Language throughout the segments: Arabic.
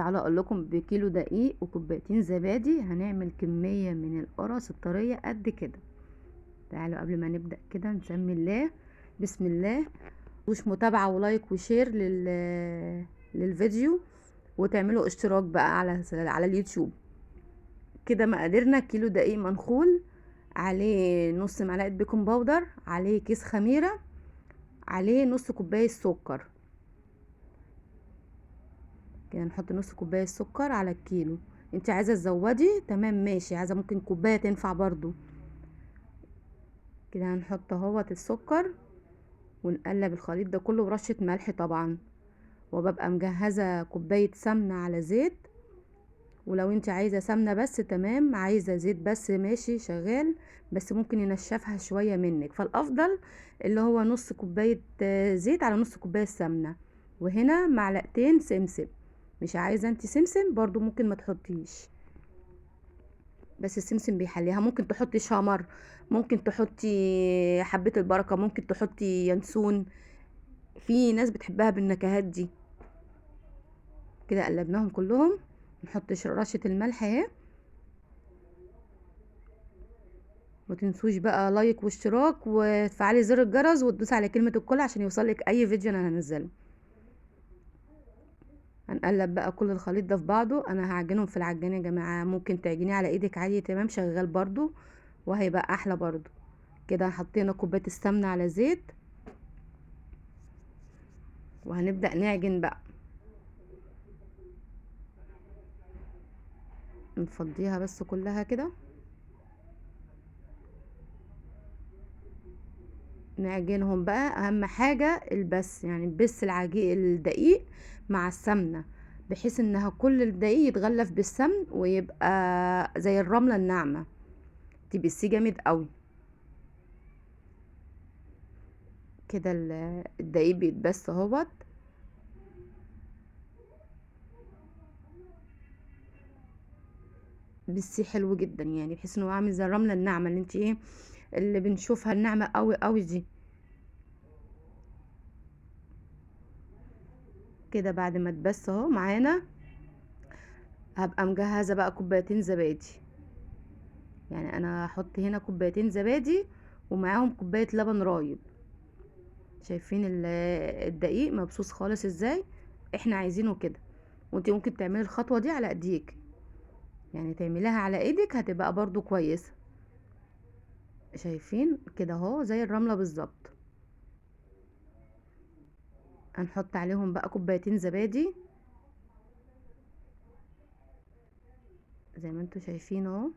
تعالوا اقول لكم بكيلو دقيق وكوبايتين زبادي هنعمل كمية من القرص الطرية قد كده. تعالوا قبل ما نبدأ كده نسمي الله. بسم الله. وش متابعة ولايك وشير للفيديو، وتعملوا اشتراك بقى على اليوتيوب. كده مقاديرنا: كيلو دقيق منخول، عليه نص معلقة بيكنج باودر، عليه كيس خميرة، عليه نص كوباية سكر. كده نحط نص كوبايه سكر على الكيلو. انت عايزه تزودي تمام ماشي، عايزه ممكن كوبايه تنفع برضو. كده هنحط اهوت السكر ونقلب الخليط ده كله برشه ملح طبعا. وببقى مجهزه كوبايه سمنه على زيت، ولو انت عايزه سمنه بس تمام، عايزه زيت بس ماشي شغال، بس ممكن ينشفها شويه منك، فالافضل اللي هو نص كوبايه زيت على نص كوبايه سمنه. وهنا معلقتين سمسم، مش عايزه انت سمسم برضو ممكن ما تحطيش، بس السمسم بيحليها. ممكن تحطي شمر، ممكن تحطي حبة البركة، ممكن تحطي ينسون، في ناس بتحبها بالنكهات دي. كده قلبناهم كلهم. نحط رشة الملح اهي. ومتنسوش بقى لايك واشتراك وتفعلي زر الجرس وتدوسي على كلمة الكل عشان يوصلك اي فيديو انا هنزله. هنقلب بقى كل الخليط ده في بعضه. انا هعجنهم في العجان يا جماعة، ممكن تعجنيه على ايدك عادي تمام شغال برضو، وهيبقى احلى برضو. كده حطينا كوبايه السمنه على زيت، وهنبدأ نعجن بقى. نفضيها بس كلها كده، نعجنهم بقى. اهم حاجة البس، يعني بس العجين الدقيق مع السمنة، بحيث انها كل الدقيق يتغلف بالسمن ويبقى زي الرملة الناعمة، تبسيه جامد قوي. كده الدقيق بيتبس اهوت. بس حلو جدا، يعني بحيث انه عامل زي الرملة الناعمة اللي انت ايه، اللي بنشوفها الناعمة قوي قوي دي. كده بعد ما اتبس اهو معانا، هبقى مجهزة بقى كوبايتين زبادي. يعني انا هحط هنا كوبايتين زبادي ومعاهم كوباية لبن رايب. شايفين الدقيق مبسوس خالص ازاي؟ احنا عايزينه كده. وانت ممكن تعملي الخطوة دي على ايديك، يعني تعمليها على ايدك هتبقى برضو كويسة. شايفين كده اهو زي الرملة بالظبط. هنحط عليهم بقى كوبايتين زبادي زي ما انتوا شايفين اهو.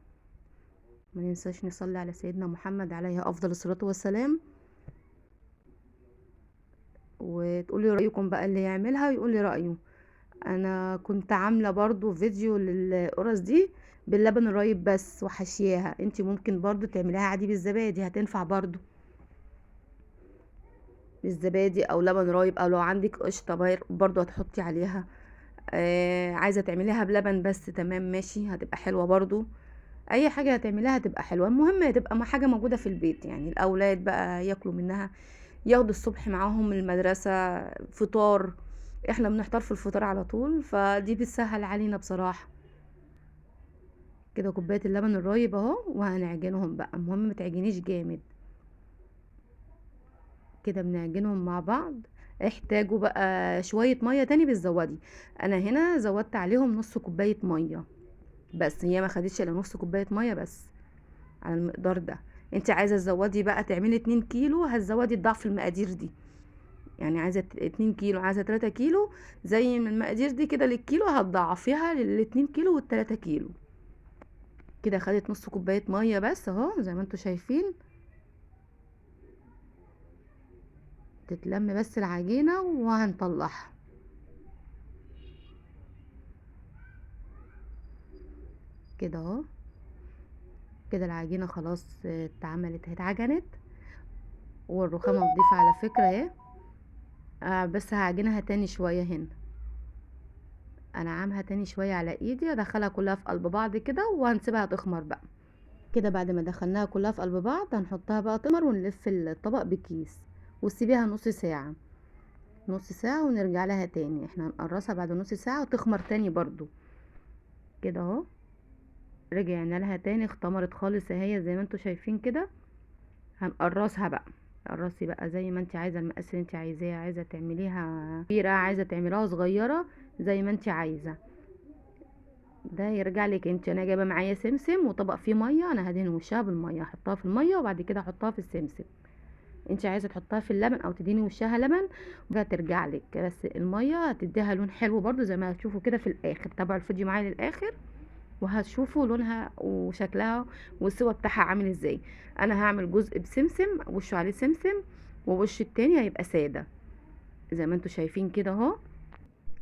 ما ننساش نصلي على سيدنا محمد عليه افضل الصلاة والسلام. وتقولي رأيكم بقى، اللي يعملها ويقولي رأيه. انا كنت عامله برضو فيديو للقرص دي باللبن الرايب بس وحشياها، انتي ممكن برضو تعمليها عادي بالزبادي، هتنفع برضو بالزبادي او لبن رايب، او لو عندك قشطه برضو هتحطي عليها. عايزه تعمليها بلبن بس تمام ماشي، هتبقى حلوه برضو. اي حاجه هتعمليها هتبقى حلوه، المهم تبقى حاجه موجوده في البيت، يعني الاولاد بقى ياكلوا منها، ياخدوا الصبح معاهم من المدرسه فطار. احنا بنحتار في الفطار على طول، فدي بتسهل علينا بصراحه. كده كوبايه اللبن الرايب اهو، وهنعجنهم بقى. المهم ما تعجنيش جامد. كده بنعجنهم مع بعض. احتاجوا بقى شويه ميه تاني بتزودي. انا هنا زودت عليهم نص كوبايه ميه بس، هي ما خدتش الا نص كوبايه ميه بس على المقدار ده. انت عايزه تزودي بقى تعملي 2 كيلو، هتزودي الضعف المقادير دي. يعني عايزه 2 كيلو، عايزه 3 كيلو، زي ما المقادير دي كده للكيلو هتضعفيها لل 2 كيلو وال 3 كيلو. كده خدت نص كوبايه ميه بس اهو زي ما انتوا شايفين. تتلم بس العجينة وهنطلعها كده اهو. كده العجينة خلاص اتعملت، اتعجنت. والرخامة نضيفة على فكرة اهي. بس هعجنها تاني شوية هنا، انا عامها تاني شوية على ايدي، ادخلها كلها في قلب بعض كده وهنسيبها تخمر بقى. كده بعد ما دخلناها كلها في قلب بعض هنحطها بقى تمر ونلف الطبق بكيس وتسيبيها نص ساعة. نص ساعة ونرجع لها تاني. احنا هنقرصها بعد نص ساعة وتخمر تاني برضو. كده اهو رجعنا لها تاني، اختمرت خالص اهي زي ما انتوا شايفين كده. هنقرصها بقى. قرصي بقى زي ما انت عايزه، المقاس اللي انت عايزاه، عايزه تعمليها كبيره، عايزه تعمليها صغيره، زي ما انت عايزه. ده يرجع لك انت. انا جايبه معايا سمسم وطبق فيه ميه، انا هدهن وشها بالميه، احطها في الميه وبعد كده احطها في السمسم. انت عايزه تحطها في اللبن او تديني وشها لبن، ده ترجع لك، بس الميه هتديها لون حلو برضو زي ما هتشوفوا كده في الاخر. تابعوا الفيديو معايا للاخر وهتشوفوا لونها وشكلها والسوا بتاعها عامل ازاي. انا هعمل جزء بسمسم وشه عليه سمسم، ووش التاني هيبقى ساده زي ما انتوا شايفين كده اهو.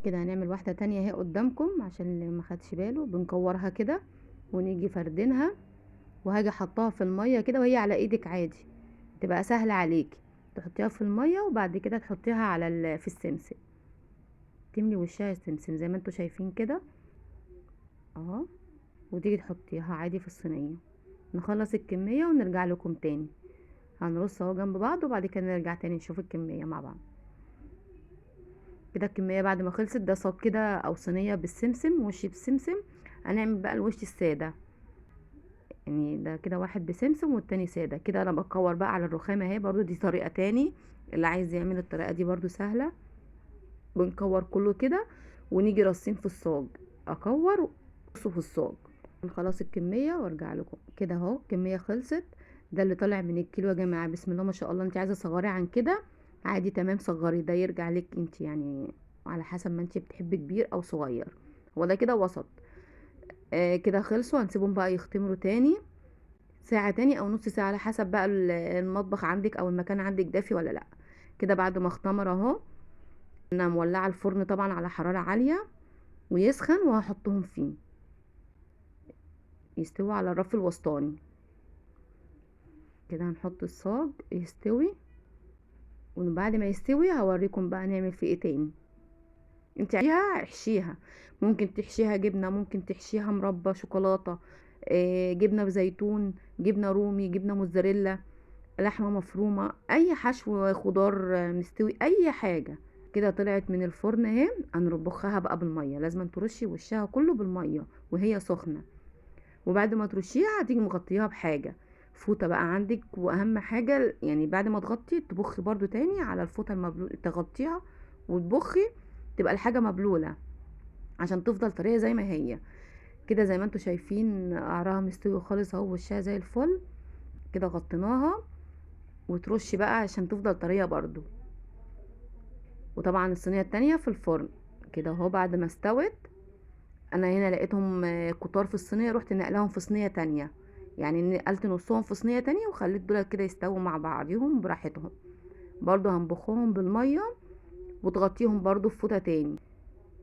كده هنعمل واحده تانية اهي قدامكم عشان اللي ما خدش باله. بنكورها كده ونيجي فردينها، وهاجي احطها في الميه كده وهي على ايدك عادي، تبقى سهله عليكي. تحطيها في الميه وبعد كده تحطيها على في السمسم، تملي وشها السمسم زي ما انتوا شايفين كده اهو. وتيجي تحطيها عادي في الصينيه. نخلص الكميه ونرجع لكم تاني. هنرص اهو جنب بعض وبعد كده نرجع تاني نشوف الكميه مع بعض. كده الكميه بعد ما خلصت، ده صاج كده او صينيه بالسمسم، وش بالسمسم. هنعمل بقى الوش الساده، يعني ده كده واحد بسمسم والتاني ساده. كده انا بكور بقى على الرخامه اهي، برضو دي طريقه تاني. اللي عايز يعمل الطريقه دي برضو سهله. بنكور كله كده ونيجي رصين في الصاج، اكور ورصه في الصاج. خلاص الكميه وارجع لكم كده اهو. الكميه خلصت. ده اللي طالع من الكيلو يا جماعه، بسم الله ما شاء الله. انت عايزه تصغري عن كده عادي تمام صغري، ده يرجع لك انت يعني، على حسب ما انت بتحبي كبير او صغير. هو ده كده وسط. كده خلصوا. هنسيبهم بقى يختمروا تاني ساعة تاني او نص ساعة على حسب بقى المطبخ عندك او المكان عندك دافي ولا لا. كده بعد ما اختمر اهو، انا مولعه الفرن طبعا على حرارة عالية ويسخن، وهحطهم فيه يستوي على الرف الوسطاني. كده هنحط الصاج يستوي، وبعد ما يستوي هوريكم بقى نعمل فيه ايه تاني. انت عايزاها احشيها، ممكن تحشيها جبنة، ممكن تحشيها مربى شوكولاتة، جبنة بزيتون، جبنة رومي، جبنة موتزاريلا، لحمة مفرومة، اي حشو خضار مستوي، اي حاجة. كده طلعت من الفرن اهي. هنربخها بقى بالمية، لازم ترشي وشها كله بالمية وهي سخنة. وبعد ما ترشيها هتيجي مغطيها بحاجة، فوطة بقى عندك. واهم حاجة يعني بعد ما تغطي تبخي برضو تاني على الفوطة المبلول، تغطيها وتبخي، تبقى الحاجة مبلولة عشان تفضل طرية زي ما هي. كده زي ما انتوا شايفين قعرها مستوي خالص اهو، وشها زي الفل. كده غطيناها، وترشي بقى عشان تفضل طرية برضو. وطبعا الصينية التانية في الفرن كده اهو. بعد ما استوت، انا هنا لقيتهم كتار في الصينيه، رحت نقلهم في صينيه تانية. يعني نقلت نصهم في صينيه تانية وخليت دول كده يستووا مع بعضهم براحتهم. برضو هنبخهم بالميه وتغطيهم برضو في فوطه تاني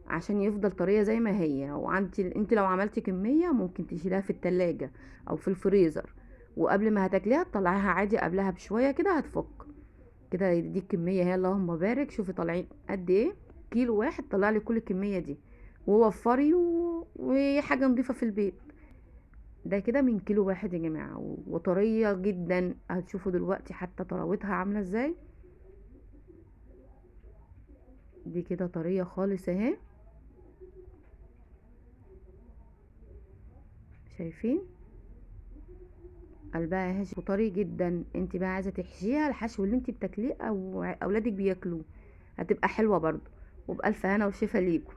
عشان يفضل طريه زي ما هي. انت لو عملتي كميه ممكن تشيلها في التلاجة او في الفريزر، وقبل ما هتاكليها تطلعيها عادي قبلها بشويه كده هتفك. كده دي الكميه هي، اللهم بارك. شوفي طالعين قد ايه، كيلو واحد طلع لي كل الكميه دي، ووفري وحاجه نضيفه في البيت. ده كده من كيلو واحد يا جماعة، وطرية جدا. هتشوفوا دلوقتي حتى طراوتها عاملة ازاي. دي كده طرية خالص اهي، شايفين قلبها اهي طري جدا. انت بقى عايزة تحشيها الحشو اللي انت بتاكليه او اولادك بياكلوه، هتبقى حلوة برضو. وبألف هنا وشفا ليكم.